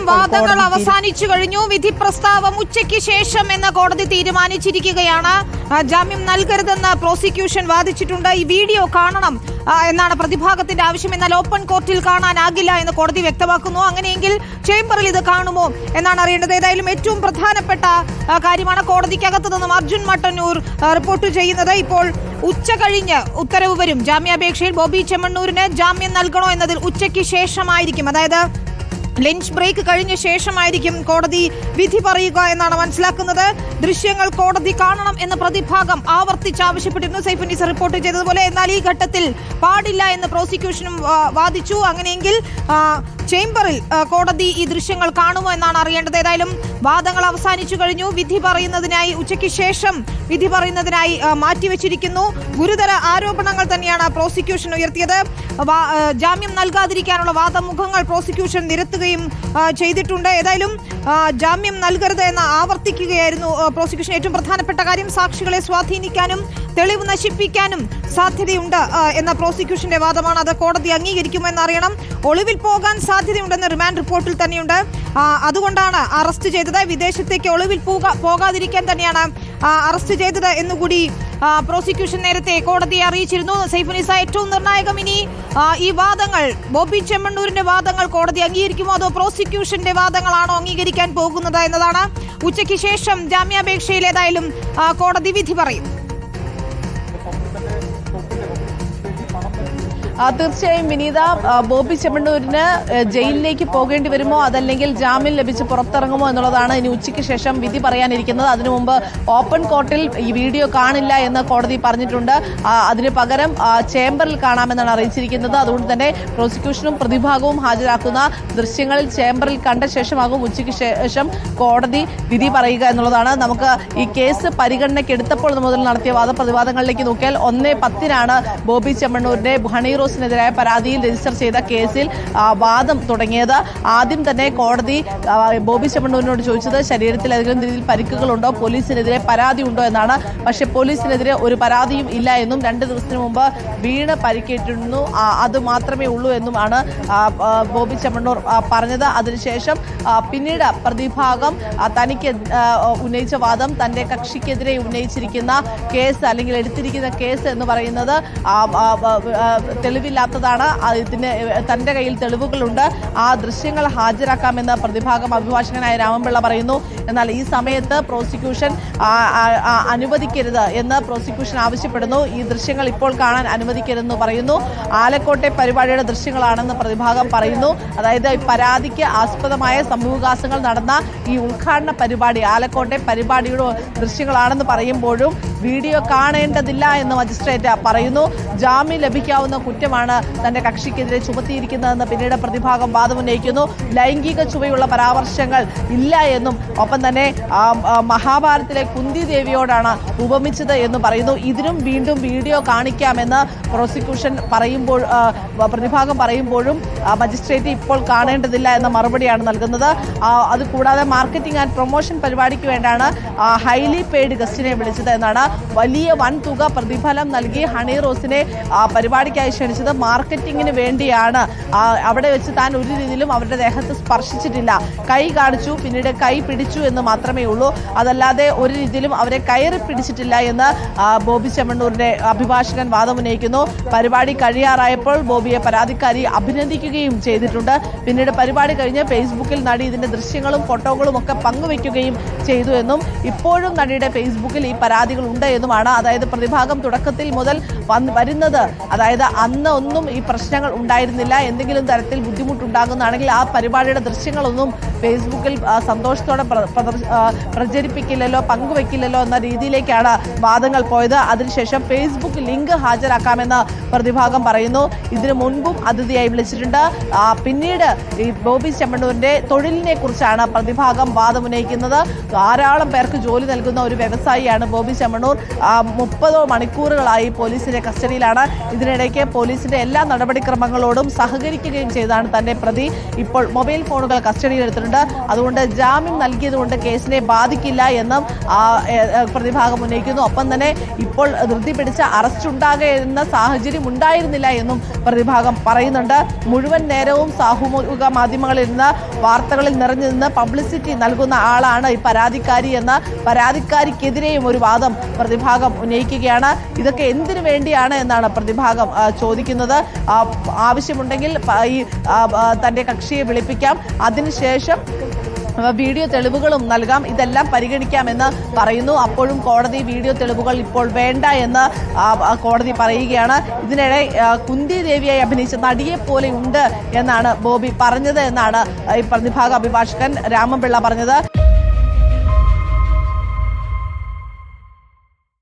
വാദങ്ങൾ അവസാനിച്ചു കഴിഞ്ഞു. വിധി പ്രസ്താവം ഉച്ചയ്ക്ക് ശേഷം എന്ന് കോടതി തീരുമാനിച്ചിരിക്കുകയാണ്. ജാമ്യം നൽകരുതെന്ന് പ്രോസിക്യൂഷൻ വാദിച്ചിട്ടുണ്ട്. ഈ വീഡിയോ കാണണം എന്നാണ് പ്രതിഭാഗത്തിന്റെ ആവശ്യം. എന്നാൽ ഓപ്പൺ കോർട്ടിൽ കാണാനാകില്ല എന്ന് കോടതി വ്യക്തമാക്കുന്നു. അങ്ങനെയെങ്കിൽ ചേംബറിൽ ഇത് കാണുമോ എന്നാണ് അറിയേണ്ടത്. ഏതായാലും ഏറ്റവും പ്രധാനപ്പെട്ട കാര്യമാണ് കോടതിക്കകത്ത് നിന്നും അർജുൻ മട്ടന്നൂർ റിപ്പോർട്ട് ചെയ്യുന്നത്. ഇപ്പോൾ ഉച്ച കഴിഞ്ഞ് ഉത്തരവ് വരും. ജാമ്യാപേക്ഷയിൽ ബോബി ചെമ്മണ്ണൂരിന് ജാമ്യം നൽകണോ എന്നതിൽ ഉച്ചയ്ക്ക് ശേഷമായിരിക്കും, അതായത് ലഞ്ച് ബ്രേക്ക് കഴിഞ്ഞ ശേഷമായിരിക്കും കോടതി വിധി പറയുക എന്നാണ് മനസ്സിലാക്കുന്നത്. ദൃശ്യങ്ങൾ കോടതി കാണണം എന്ന് പ്രതിഭാഗം ആവർത്തിച്ച് ആവശ്യപ്പെട്ടിരുന്നു, സൈഫുന്നീസ റിപ്പോർട്ട് ചെയ്തതുപോലെ. എന്നാൽ ഈ ഘട്ടത്തിൽ പാടില്ല എന്ന് പ്രോസിക്യൂഷനും വാദിച്ചു. അങ്ങനെയെങ്കിൽ ചേംബറിൽ കോടതി ഈ ദൃശ്യങ്ങൾ കാണുമോ എന്നാണ് അറിയേണ്ടത്. ഏതായാലും വാദങ്ങൾ അവസാനിച്ചു കഴിഞ്ഞു. വിധി പറയുന്നതിനായി ഉച്ചയ്ക്ക് ശേഷം വിധി പറയുന്നതിനായി മാറ്റിവെച്ചിരിക്കുന്നു. ഗുരുതര ആരോപണങ്ങൾ തന്നെയാണ് പ്രോസിക്യൂഷൻ ഉയർത്തിയത്. ജാമ്യം നൽകാതിരിക്കാനുള്ള വാദമുഖങ്ങൾ പ്രോസിക്യൂഷൻ നിരത്തുകയും ചെയ്തിട്ടുണ്ട്. ഏതായാലും ജാമ്യം നൽകരുത് എന്ന് ആവർത്തിക്കുകയായിരുന്നു പ്രോസിക്യൂഷൻ. ഏറ്റവും പ്രധാനപ്പെട്ട കാര്യം സാക്ഷികളെ സ്വാധീനിക്കാനും തെളിവ് നശിപ്പിക്കാനും സാധ്യതയുണ്ട് എന്ന പ്രോസിക്യൂഷന്റെ വാദമാണ്. അത് കോടതി അംഗീകരിക്കുമെന്നറിയണം. ഒളിവിൽ പോകാൻ സാധ്യതയുണ്ടെന്ന് റിമാൻഡ് റിപ്പോർട്ടിൽ തന്നെയുണ്ട്. അതുകൊണ്ടാണ് അറസ്റ്റ് ചെയ്തത്. വിദേശത്തേക്ക് ഒളിവിൽ പോകാതിരിക്കാൻ തന്നെയാണ് അറസ്റ്റ് ചെയ്തത് എന്നുകൂടി പ്രോസിക്യൂഷൻ നേരത്തെ കോടതിയെ അറിയിച്ചിരുന്നു. സൈഫുന്നീസ, ഏറ്റവും നിർണായകം ഇനി ഈ വാദങ്ങൾ, ബോബി ചെമ്മണ്ണൂരിന്റെ വാദങ്ങൾ കോടതി അംഗീകരിക്കുമോ അതോ പ്രോസിക്യൂഷന്റെ വാദങ്ങളാണോ അംഗീകരിക്കാൻ പോകുന്നത് എന്നതാണ്. ഉച്ചയ്ക്ക് ശേഷം ജാമ്യാപേക്ഷയിൽ ഏതായാലും കോടതി വിധി പറയും. തീർച്ചയായും വിനീത, ബോബി ചെമ്മണ്ണൂരിന് ജയിലിലേക്ക് പോകേണ്ടി വരുമോ അതല്ലെങ്കിൽ ജാമ്യം ലഭിച്ച് പുറത്തിറങ്ങുമോ എന്നുള്ളതാണ് ഇനി ഉച്ചയ്ക്ക് ശേഷം വിധി പറയാനിരിക്കുന്നത്. അതിനു മുമ്പ് ഓപ്പൺ കോർട്ടിൽ ഈ വീഡിയോ കാണില്ല എന്ന് കോടതി പറഞ്ഞിട്ടുണ്ട്. അതിന് പകരം ചേംബറിൽ കാണാമെന്നാണ് അറിയിച്ചിരിക്കുന്നത്. അതുകൊണ്ട് തന്നെ പ്രോസിക്യൂഷനും പ്രതിഭാഗവും ഹാജരാക്കുന്ന ദൃശ്യങ്ങളിൽ ചേംബറിൽ കണ്ട ശേഷമാകും ഉച്ചയ്ക്ക് ശേഷം കോടതി വിധി പറയുക എന്നുള്ളതാണ്. നമുക്ക് ഈ കേസ് പരിഗണനയ്ക്കെടുത്തപ്പോൾ മുതൽ നടത്തിയ വാദപ്രതിവാദങ്ങളിലേക്ക് നോക്കിയാൽ 1-10 ബോബി ചെമ്മണ്ണൂരിന്റെ ഹണീറോസിനെതിരായ പരാതിയിൽ രജിസ്റ്റർ ചെയ്ത കേസിൽ വാദം തുടങ്ങിയത്. ആദ്യം തന്നെ കോടതി ബോബി ചെമ്മണ്ണൂരിനോട് ചോദിച്ചത് ശരീരത്തിൽ ഏതെങ്കിലും രീതിയിൽ പരിക്കുകളുണ്ടോ, പോലീസിനെതിരെ പരാതി ഉണ്ടോ എന്നാണ്. പക്ഷെ പോലീസിനെതിരെ ഒരു പരാതിയും ഇല്ല എന്നും 2 ദിവസത്തിന് മുമ്പ് വീണ് പരിക്കേറ്റിരുന്നു, അത് മാത്രമേ ഉള്ളൂ എന്നുമാണ് ബോബി ചെമ്മണ്ണൂർ പറഞ്ഞത്. അതിനുശേഷം പിന്നീട് പ്രതിഭാഗം തനിക്ക് ഉന്നയിച്ച വാദം, തന്റെ കക്ഷിക്കെതിരെ ഉന്നയിച്ചിരിക്കുന്ന കേസ് അല്ലെങ്കിൽ എടുത്തിരിക്കുന്ന കേസ് എന്ന് പറയുന്നത് തെളിവില്ലാത്തതാണ്, ഇതിന് തന്റെ കയ്യിൽ തെളിവുകളുണ്ട്, ആ ദൃശ്യങ്ങൾ ഹാജരാക്കാമെന്ന് പ്രതിഭാഗം അഭിഭാഷകനായ രാമൻപിള്ള പറയുന്നു. എന്നാൽ ഈ സമയത്ത് പ്രോസിക്യൂഷൻ അനുവദിക്കരുത് എന്ന് പ്രോസിക്യൂഷൻ ആവശ്യപ്പെടുന്നു. ഈ ദൃശ്യങ്ങൾ ഇപ്പോൾ കാണാൻ അനുവദിക്കരുതെന്ന് പറയുന്നു. ആലക്കോട്ടെ പരിപാടിയുടെ ദൃശ്യങ്ങളാണെന്ന് പ്രതിഭാഗം പറയുന്നു. അതായത് പരാതിക്ക് ആസ്പദമായ സംഭവവികാസങ്ങൾ നടന്ന ഈ ഉദ്ഘാടന പരിപാടി, ആലക്കോട്ടെ പരിപാടിയുടെ ദൃശ്യങ്ങളാണെന്ന് പറയുമ്പോഴും വീഡിയോ കാണേണ്ടതില്ല എന്ന് മജിസ്ട്രേറ്റ് പറയുന്നു. ജാമ്യം ലഭിക്കാവുന്ന കുറ്റമാണ് തന്റെ കക്ഷിക്കെതിരെ ചുമത്തിയിരിക്കുന്നതെന്ന് പിന്നീട് പ്രതിഭാഗം വാദമുന്നയിക്കുന്നു. ലൈംഗിക ചുവയുള്ള പരാമർശങ്ങൾ ഇല്ല എന്നും ഒപ്പം തന്നെ മഹാഭാരതത്തിലെ കുന്തി ദേവിയോടാണ് ഉപമിച്ചത് എന്ന് പറയുന്നു. ഇതിനും വീണ്ടും വീഡിയോ കാണിക്കാമെന്ന് പ്രോസിക്യൂഷൻ പറയുമ്പോൾ പ്രതിഭാഗം പറയുമ്പോഴും മജിസ്ട്രേറ്റ് ഇപ്പോൾ കാണേണ്ടതില്ല എന്ന മറുപടിയാണ് നൽകുന്നത്. അതുകൂടാതെ മാർക്കറ്റിംഗ് ആൻഡ് പ്രൊമോഷൻ പരിപാടിക്ക് വേണ്ടിയാണ് ഹൈലി പെയ്ഡ് ഗസ്റ്റിനെ വിളിച്ചത് എന്നാണ്. വലിയ വൻ തുക പ്രതിഫലം നൽകി ഹണി റോസിനെ പരിപാടിക്കായി ക്ഷണിച്ചത് മാർക്കറ്റിങ്ങിന് വേണ്ടിയാണ്. അവിടെ വെച്ച് താൻ ഒരു രീതിയിലും അവരുടെ ദേഹത്ത് സ്പർശിച്ചിട്ടില്ല, കൈ കാണിച്ചു, പിന്നീട് കൈ പിടിച്ചു എന്ന് മാത്രമേ ഉള്ളൂ, അതല്ലാതെ ഒരു രീതിയിലും അവരെ കയറി പിടിച്ചിട്ടില്ല എന്ന് ബോബി ചെമ്മണ്ണൂരിന്റെ അഭിഭാഷകൻ വാദമുന്നയിക്കുന്നു. പരിപാടി കഴിയാറായപ്പോൾ ബോബിയെ പരാതിക്കാരി അഭിനന്ദിക്കുകയും ചെയ്തിട്ടുണ്ട്. പിന്നീട് പരിപാടി കഴിഞ്ഞ് ഫേസ്ബുക്കിൽ നടി ഇതിന്റെ ദൃശ്യങ്ങളും ഫോട്ടോകളും ഒക്കെ പങ്കുവയ്ക്കുകയും ചെയ്തു എന്നും ഇപ്പോഴും നടിയുടെ ഫേസ്ബുക്കിൽ ഈ പരാതികൾ ഉണ്ട് എന്നുമാണ്. അതായത് പ്രതിഭാഗം തുടക്കത്തിൽ മുതൽ വരുന്നത്, അതായത് അന്ന് ഒന്നും ഈ പ്രശ്നങ്ങൾ ഉണ്ടായിരുന്നില്ല, എന്തെങ്കിലും തരത്തിൽ ബുദ്ധിമുട്ടുണ്ടാകുന്നതാണെങ്കിൽ ആ പരിപാടിയുടെ ദൃശ്യങ്ങളൊന്നും ഫേസ്ബുക്കിൽ സന്തോഷത്തോടെ പ്രചരിപ്പിക്കില്ലല്ലോ, പങ്കുവെക്കില്ലല്ലോ എന്ന രീതിയിലേക്കാണ് വാദങ്ങൾ പോയത്. അതിനുശേഷം ഫേസ്ബുക്ക് ലിങ്ക് ഹാജരാക്കാമെന്ന് പ്രതിഭാഗം പറയുന്നു. ഇതിനു മുൻപും അതിഥിയായി വിളിച്ചിട്ടുണ്ട്. പിന്നീട് ഈ ബോബി ചെമ്മണ്ണൂരിന്റെ തൊഴിലിനെ കുറിച്ചാണ് പ്രതിഭാഗം വാദമുന്നയിക്കുന്നത്. ധാരാളം പേർക്ക് ജോലി നൽകുന്ന ഒരു വ്യവസായിയാണ് ബോബി ചെമ്മണ്ണൂർ. 30 മണിക്കൂറുകളായി പോലീസിന്റെ കസ്റ്റഡിയിലാണ്. ഇതിനിടയ്ക്ക് പോലീസിന്റെ എല്ലാ നടപടിക്രമങ്ങളോടും സഹകരിക്കുകയും ചെയ്താണ് തന്റെ പ്രതി ഇപ്പോൾ മൊബൈൽ ഫോണുകൾ കസ്റ്റഡിയിൽ എടുത്തിട്ടുണ്ട്. അതുകൊണ്ട് ജാമ്യം നൽകിയതുകൊണ്ട് കേസിനെ ബാധിക്കില്ല എന്നും പ്രതിഭാഗം ഉന്നയിക്കുന്നു. ഒപ്പം തന്നെ ഇപ്പോൾ ധൃതി പിടിച്ച അറസ്റ്റ് ഉണ്ടാകുന്ന സാഹചര്യം ഉണ്ടായിരുന്നില്ല എന്നും പ്രതിഭാഗം പറയുന്നുണ്ട്. മുഴുവൻ നേരവും സാമൂഹിക മാധ്യമങ്ങളിൽ നിന്ന് വാർത്തകളിൽ നിറഞ്ഞു നിന്ന് പബ്ലിസിറ്റി നൽകുന്ന ആളാണ് ഈ പരാതിക്കാരി എന്ന പരാതിക്കാരിക്കെതിരെയും ഒരു വാദം പ്രതിഭാഗം ഉന്നയിക്കുകയാണ്. ഇതൊക്കെ എന്തിനു വേണ്ടിയാണ് എന്നാണ് പ്രതിഭാഗം ചോദിക്കുന്നത്. ആവശ്യമുണ്ടെങ്കിൽ ഈ തന്റെ കക്ഷിയെ വിളിപ്പിക്കാം, അതിനുശേഷം വീഡിയോ തെളിവുകളും നൽകാം, ഇതെല്ലാം പരിഗണിക്കാമെന്ന് പറയുന്നു. അപ്പോഴും കോടതി വീഡിയോ തെളിവുകൾ ഇപ്പോൾ വേണ്ട എന്ന് കോടതി പറയുകയാണ്. ഇതിനിടെ കുന്തി ദേവിയായി അഭിനയിച്ച നടിയെ പോലെ ഉണ്ട് എന്നാണ് ബോബി പറഞ്ഞത് എന്നാണ് ഈ പ്രതിഭാഗ അഭിഭാഷകൻ രാമൻപിള്ള പറഞ്ഞത്.